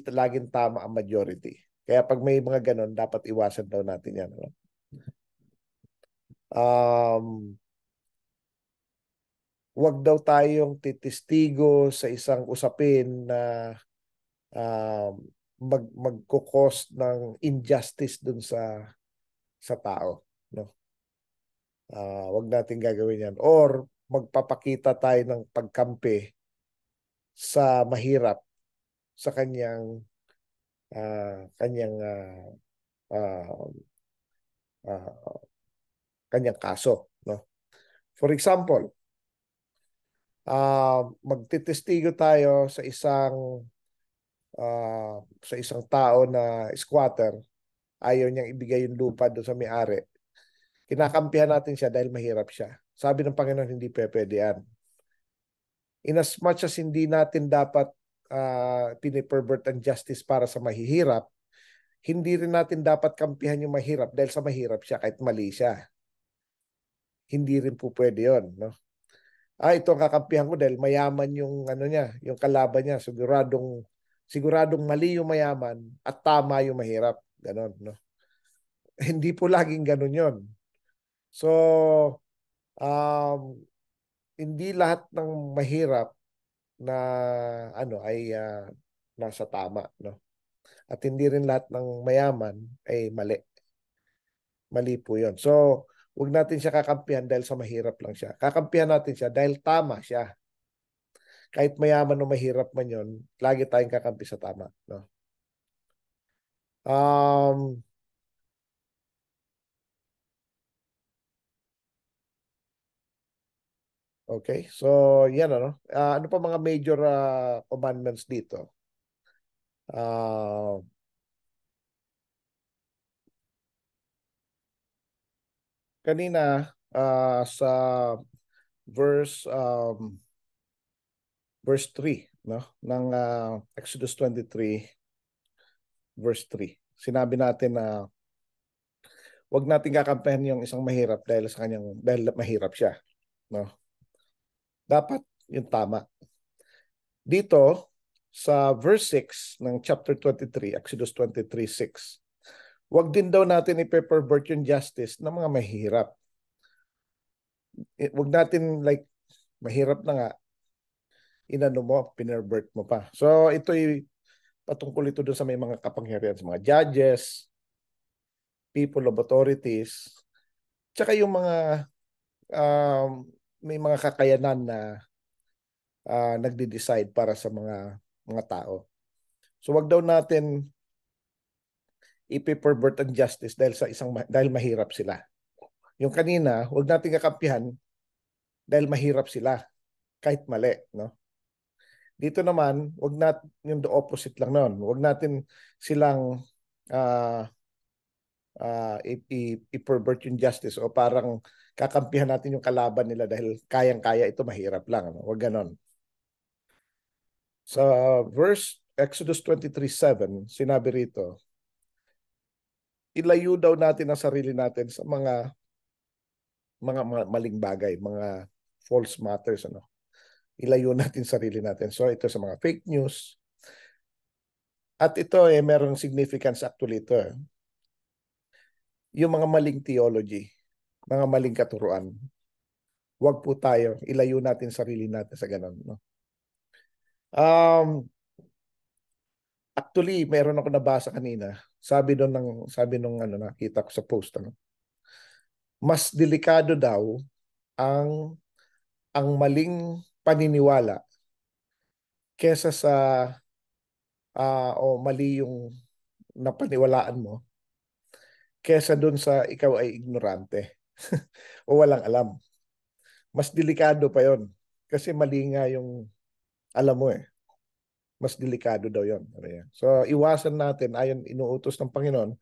laging tama ang majority. Kaya pag may mga ganun, dapat iwasan daw natin yan. No? Huwag daw tayong titistigo sa isang usapin na magkukos ng injustice dun sa tao. No? Huwag natin gagawin yan. Or magpapakita tayo ng pagkampi sa mahirap sa kanyang uh, uh, kanyang kaso, no? For example, magtitestigo tayo sa isang tao na squatter, ayaw niyang ibigay yung lupa doon sa may-ari. Kinakampihan natin siya dahil mahirap siya. Sabi ng Panginoon, hindi pwede yan. In as much as hindi natin dapat pinipervert ang justice para sa mahihirap, hindi rin natin dapat kampihan yung mahirap dahil sa mahirap siya kahit mali siya. Hindi rin po pwede yun, no? Ito ang kakampihan ko dahil mayaman yung ano niya, yung kalaban niya, siguradong mali yung mayaman at tama yung mahirap. Ganon, no? Hindi po laging ganon yun. So, um, hindi lahat ng mahirap na ano ay nasa tama, no? At hindi rin lahat ng mayaman ay mali. Mali po 'yon. So, huwag natin siya kakampihan dahil sa mahirap lang siya. Kakampihan natin siya dahil tama siya. Kahit mayaman o mahirap man 'yon, lagi tayong kakampi sa tama, no? Um, okay. So, 'yan ano. Ano pa mga major commandments dito? Uh, kanina sa verse verse 3, no, ng Exodus 23 verse 3. Sinabi natin na wag nating kakampihan yung isang mahirap dahil mahirap siya, no. Dapat yung tama. Dito sa verse 6 ng chapter 23, Exodus 23:6, wag din daw natin i-pervert yung justice ng mga mahirap. Wag natin like mahirap na nga, inano mo, pinervert mo pa. So ito'y patungkol ito doon sa may mga kapangyarihan, sa mga judges, people of authorities, tsaka yung mga may mga kakayanan na nagde-decide para sa mga tao. So wag daw natin ipi-pervert ang justice dahil mahirap sila. Yung kanina, wag natin kakampihan dahil mahirap sila kahit mali, no? Dito naman, wag natin yung the opposite lang noon. Wag natin silang uh, i-pervert yung justice o parang kakampihan natin yung kalaban nila dahil kayang-kaya ito, mahirap lang. Ano? Huwag ganon. Sa verse Exodus 23:7, sinabi rito, ilayo daw natin ang sarili natin sa mga maling bagay, mga false matters. Ano? Ilayo natin sarili natin. So ito sa mga fake news. At ito merong significance actually ito. Yung mga maling theology, mga maling katuruan. Huwag po tayo, ilayo natin sarili natin sa ganun. No? Actually, meron ako nabasa kanina. Sabi nung ano, nakita ko sa post, ano, mas delikado daw ang maling paniniwala kesa sa o mali yung napaniwalaan mo kesa dun sa ikaw ay ignorante o walang alam. Mas delikado pa yon kasi mali nga yung alam mo eh. Mas delikado daw yon. So iwasan natin ayon inuutos ng Panginoon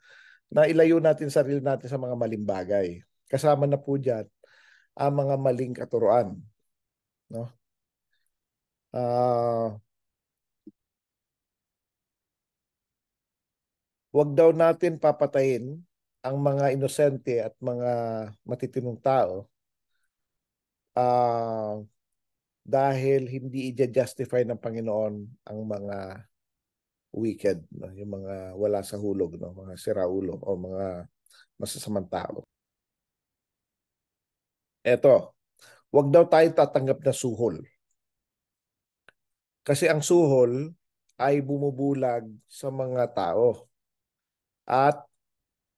na ilayo natin sarili natin sa mga maling bagay. Kasama na po diyan ang mga maling katuruan, no? Wag daw natin papatayin ang mga inosente at mga matitinong tao dahil hindi i-justify ng Panginoon ang mga wicked, no? Yung mga wala sa hulog, no? Mga siraulo o mga masasamang tao. Eto, wag daw tayo tatanggap na suhol. Kasi ang suhol ay bumubulag sa mga tao at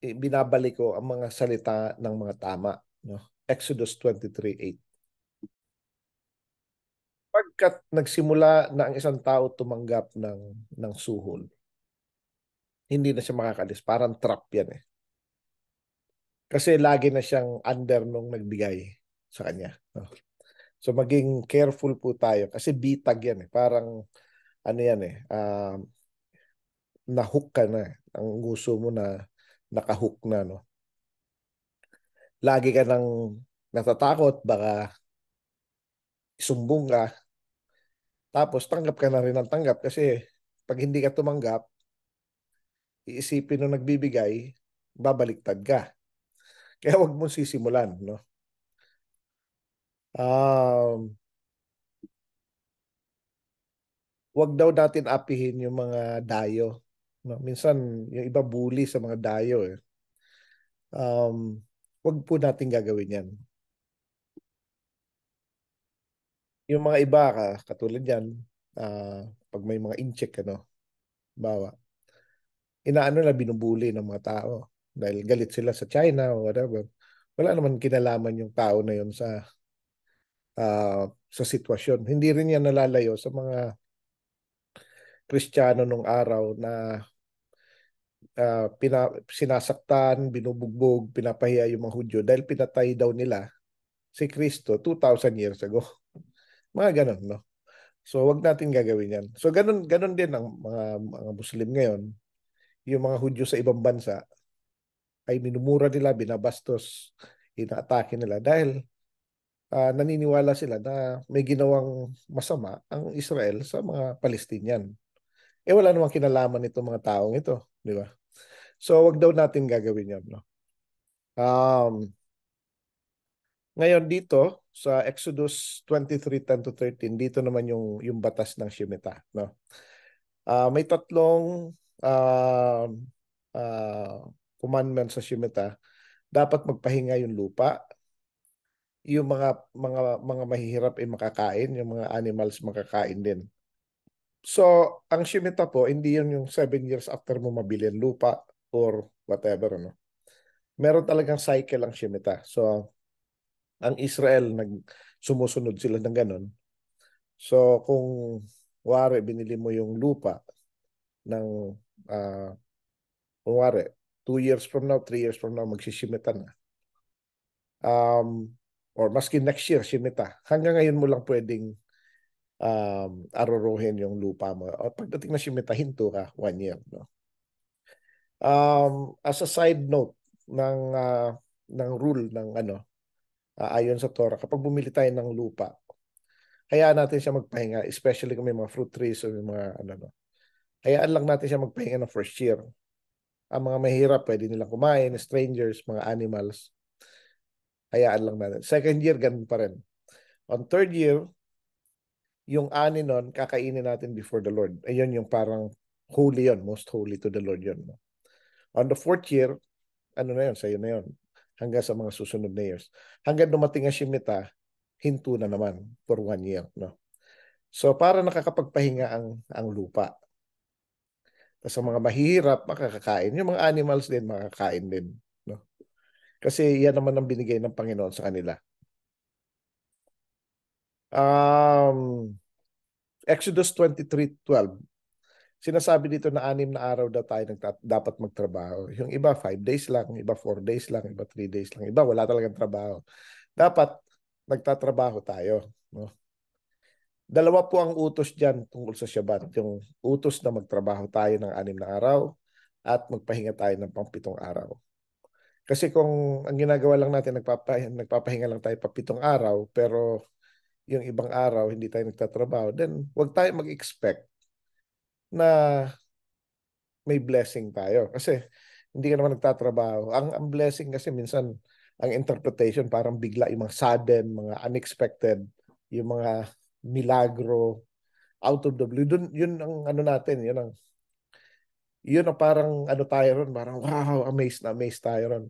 binabalik ko ang mga salita ng mga tama, no? Exodus 23:8. Pagkat nagsimula na ang isang tao tumanggap ng suhol, hindi na siya makakalis. Parang trap yan eh. Kasi lagi na siyang under nung nagbigay sa kanya. No? So maging careful po tayo kasi bitag yan eh. Parang ano yan eh, na-hook ka na. Ang gusto mo na naka-hook na, no? Lagi ka nang natatakot, baka sumbong ka, tapos tanggap ka na rin ng tanggap kasi pag hindi ka tumanggap, iisipin nung nagbibigay, babaliktad ka. Kaya wag mong sisimulan, no? Um, wag daw natin apihin yung mga dayo. No? Minsan, yung iba bully sa mga dayo eh. Wag po natin gagawin yan. Yung mga iba, katulad yan, pag may mga incheck, ano, bawa, inaano na binubuli ng mga tao dahil galit sila sa China o whatever. Wala naman kinalaman yung tao na yun sa sitwasyon. Hindi rin yan nalalayo sa mga Kristiyano nung araw na sinasaktan, binubugbog, pinapahiya yung mga Hudyo dahil pinatay daw nila si Kristo 2,000 years ago. Mga ganun, no? So, wag natin gagawin yan. So, ganun, ganun din ang mga Muslim ngayon. Yung mga Hudyo sa ibang bansa ay minumura nila, binabastos, inaatake nila dahil naniniwala sila na may ginawang masama ang Israel sa mga Palestinian. Eh wala namang kinalaman itong mga taong ito, di ba? So wag daw natin gagawin 'yon, no? Um, ngayon dito sa Exodus 23:10-13, dito naman yung batas ng Shemitah, no? May tatlong uh, uh, commandment sa Shemitah. Dapat magpahinga yung lupa, yung mga mahihirap ay makakain, yung mga animals makakain din. So, ang Shemitah po, hindi yun yung 7 years after mo mabili ang lupa or whatever, no? Meron talagang cycle ang Shemitah. So, ang Israel, sumusunod sila ng ganun. So, kung wari, binili mo yung lupa ng, uh, kung wari, 2 years from now, 3 years from now, magsishimita na. Or maski next year, Shemitah. Hanggang ngayon mo lang pwedeng aruruhin yung lupa mo. O pagdating na Shemitah, hinto ka 1 year, no? As a side note ng rule ng ano, ayon sa Torah, kapag bumili tayo ng lupa, hayaan natin siya magpahinga, especially kung may mga fruit trees o may mga ano, no. Hayaan lang natin siya magpahinga ng first year. Ang mga mahirap, pwede nilang kumain, strangers, mga animals, hayaan lang natin. Second year, ganun pa rin. On third year, yung ani nun, kakainin natin before the Lord. Ayun yung parang holy yun, most holy to the Lord yun. No? On the fourth year, ano na yun, sa'yo na yun. Hanggang sa mga susunod na years. Hanggang dumating ang Shemitah, hinto na naman for 1 year. No? So, para nakakapagpahinga ang lupa. Tapos ang mga mahihirap, makakakain. Yung mga animals din, makakain din. No? Kasi yan naman ang binigay ng Panginoon sa kanila. Exodus 23:12. Sinasabi dito na 6 na araw daw tayo dapat magtrabaho. Yung iba 5 days lang, yung iba 4 days lang, iba 3 days lang. Iba wala talagang trabaho. Dapat nagtatrabaho tayo. No? Dalawa po ang utos dyan tungkol sa Shabbat. Yung utos na magtrabaho tayo ng 6 na araw at magpahinga tayo ng pang 7 araw. Kasi kung ang ginagawa lang natin, nagpapahinga lang tayo pa 7 araw, pero yung ibang araw hindi tayo nagtatrabaho, then wag tayo mag-expect na may blessing tayo. Kasi hindi ka naman nagtatrabaho. Ang blessing kasi minsan, ang interpretation parang bigla yung mga sudden, mga unexpected, yung mga milagro, out of the blue. Yun ang ano natin, yun ang parang ano tayo ron, parang wow, amazed na amazed tayo ron.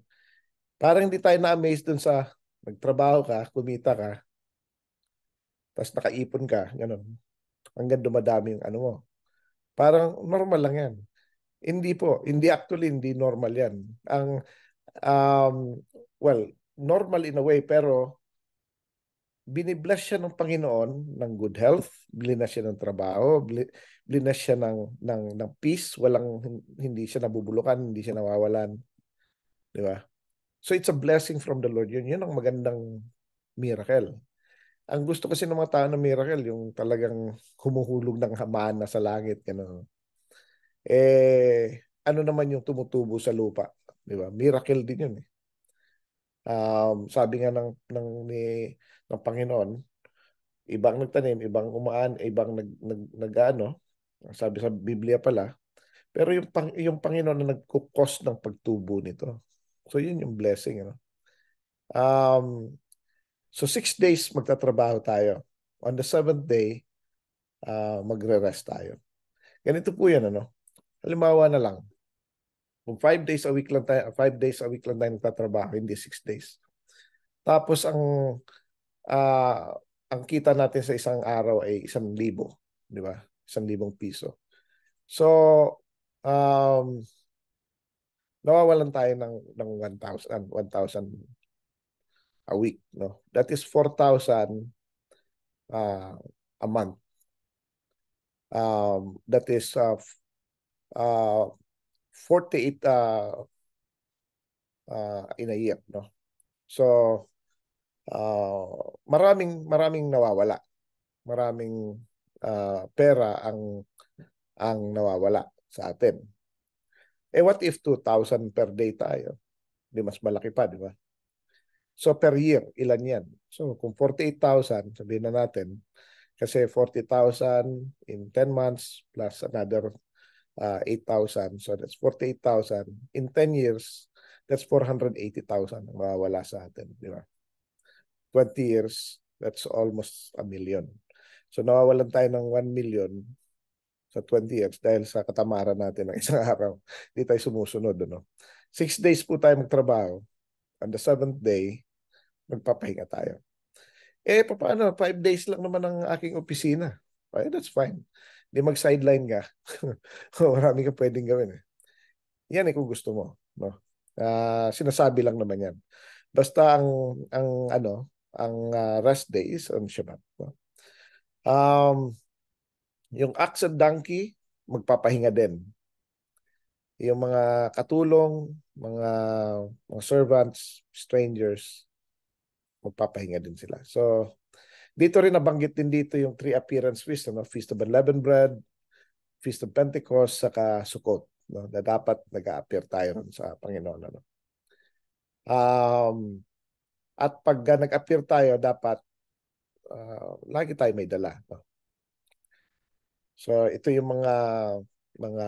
Parang hindi tayo na-amazed dun sa nagtrabaho ka, kumita ka, tapos nakaipon ka, ganun. Hanggang dumadami yung ano mo. Parang normal lang yan. Hindi po. Hindi actually, hindi normal yan. Um, well, normal in a way, pero binibless siya ng Panginoon ng good health, blinas siya ng trabaho, blinas siya ng peace, hindi siya nabubulukan, hindi siya nawawalan. Di ba? So it's a blessing from the Lord. Yun ang magandang miracle. Ang gusto kasi ng mga tao ng miracle, yung talagang humuhulog ng hamana sa langit. Gano'n. Ano naman yung tumutubo sa lupa? Di ba? Miracle din yun. Sabi nga ng Panginoon, ibang nagtanim, ibang umaan, ibang nag-ano, sabi sa Biblia pala, pero yung Panginoon na nagkukos ng pagtubo nito. So yun yung blessing. Um, so 6 days magtatrabaho tayo. On the 7th day, magre-rest tayo. Ganito po yan, Halimbawa na lang, kung 5 days a week lang tayo, 5 days a week lang tayo nagtatrabaho, hindi 6 days. Tapos ah, ang kita natin sa isang araw ay 1,000, di ba? 1,000 piso. So, um, nawawalan tayo ng 1,000 a week, no? That is 4,000 a month. That is 48 in a year, no? So, maraming nawawala. Maraming pera ang nawawala sa atin. What if 2,000 per day tayo? Di mas malaki pa, di ba? So per year, ilan yan? So kung 48,000, sabihin na natin, kasi 40,000 in 10 months plus another 8,000. So that's 48,000. In 10 years, that's 480,000 ang mawawala sa atin, di ba? 20 years, that's almost 1,000,000. So nawawalan tayo ng 1,000,000 sa 20 years dahil sa katamaran natin ng isang araw. Hindi tayo sumusunod. 6 days po tayo magtrabaho. On the 7th day, magpapahinga tayo. Paano? 5 days lang naman ang aking opisina. That's fine. Hindi mag-sideline ka. Marami ka pwedeng gawin. Yan kung gusto mo. No? Sinasabi lang naman yan. Basta ang rest day is on Shabbat. No? Yung ox and donkey, magpapahinga din. Yung mga katulong, mga servants, strangers, magpapahinga din sila. So, dito rin nabanggit din dito yung 3 appearance feast, Feast of Unleavened Bread, Feast of Pentecost, saka Sukkot, na dapat nag-a-appear tayo sa Panginoon. At pag nag-appear tayo, dapat lagi tayo may dala. So, ito yung mga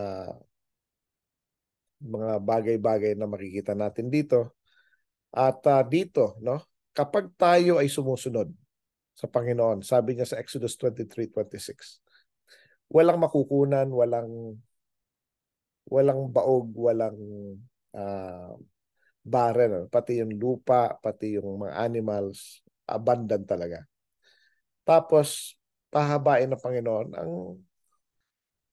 bagay-bagay na makikita natin dito. At dito, kapag tayo ay sumusunod sa Panginoon, sabi niya sa Exodus 23:26, walang makukunan, walang baog, walang barren, pati yung lupa, pati yung mga animals, abundant talaga. Tapos, pahabain ng Panginoon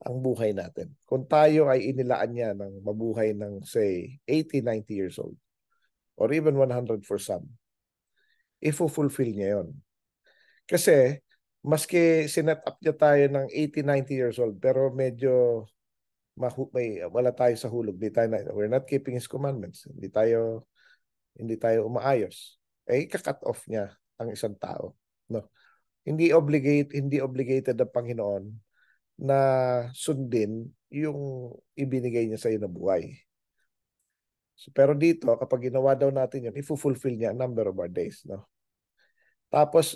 ang buhay natin. Kung tayo ay inilaan niya ng mabuhay ng, say, 80, 90 years old, or even 100 for some, i-fulfill niya yon. Kasi, maski sinet up niya tayo ng 80, 90 years old, pero medyo wala tayo sa hulog. We're not keeping His commandments. Hindi tayo umaayos. Ika-cut off niya ang isang tao. No? Hindi obligated ang Panginoon na sundin yung ibinigay niya sa iyo na buhay. So, pero dito, kapag ginawa daw natin yun, i-fulfill niya a number of our days. No? Tapos,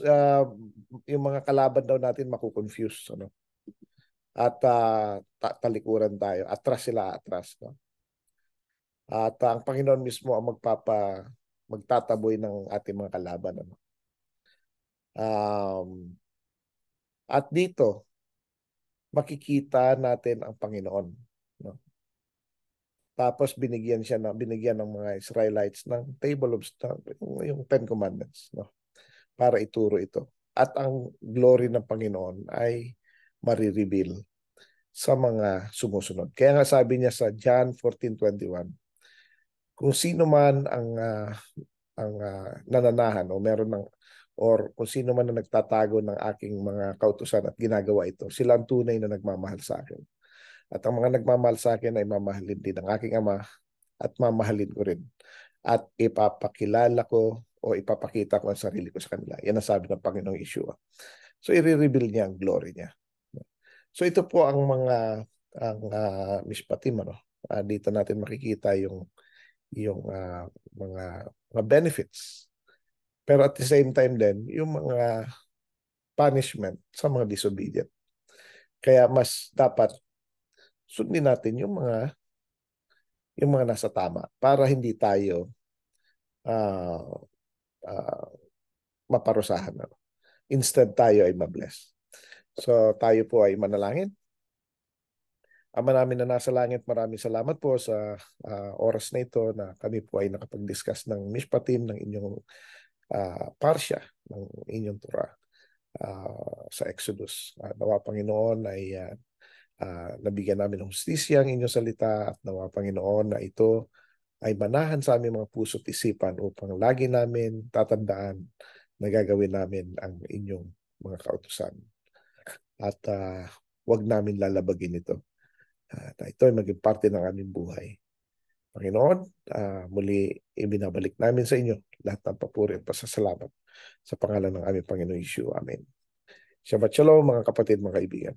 yung mga kalaban daw natin makukonfuse. At talikuran tayo. Atras. No? At ang Panginoon mismo ang magtataboy ng ating mga kalaban. At dito, makikita natin ang Panginoon. No? Tapos binigyan ng mga Israelites ng table of yung 10 commandments, no? Para ituro ito. At ang glory ng Panginoon ay marireveal sa mga sumusunod. Kaya nga sabi niya sa John 14:21, kung sino man ang nananahan or kung sino man na nagtatago ng aking mga kautusan at ginagawa ito, sila ang tunay na nagmamahal sa akin. At ang mga nagmamahal sa akin ay mamahalin din ng aking Ama at mamahalin ko rin at ipapakilala ko o ipapakita ko ang sarili ko sa kanila. Yan ang sabi ng Panginoong Yeshua. So i-reveal niya ang glory niya. So ito po ang mishpatim, ano. Dito natin makikita yung mga benefits. Pero at the same time din, yung mga punishment sa mga disobedient. Kaya mas dapat sundin natin yung mga nasa tama para hindi tayo uh, uh, maparusahan. Ano. Instead tayo ay mabless. So tayo po ay manalangin. Ama namin na nasa langit, maraming salamat po sa oras na ito na kami po ay nakapag-discuss ng mishpatim ng inyong parsya, ng inyong Torah sa Exodus. Nawa Panginoon ay nabigyan namin ng hustisya ang inyong salita at nawa Panginoon na ito ay manahan sa aming mga puso't isipan upang lagi namin tatandaan na gagawin namin ang inyong mga kautusan. At wag namin lalabagin ito. Na ito ay maging parte ng aming buhay. Panginoon, muli ibinabalik namin sa inyo lahat ng papuri at pasasalamat sa pangalan ng aming Panginoon Yeshua. Amen. Shabbat Shalom mga kapatid, mga kaibigan.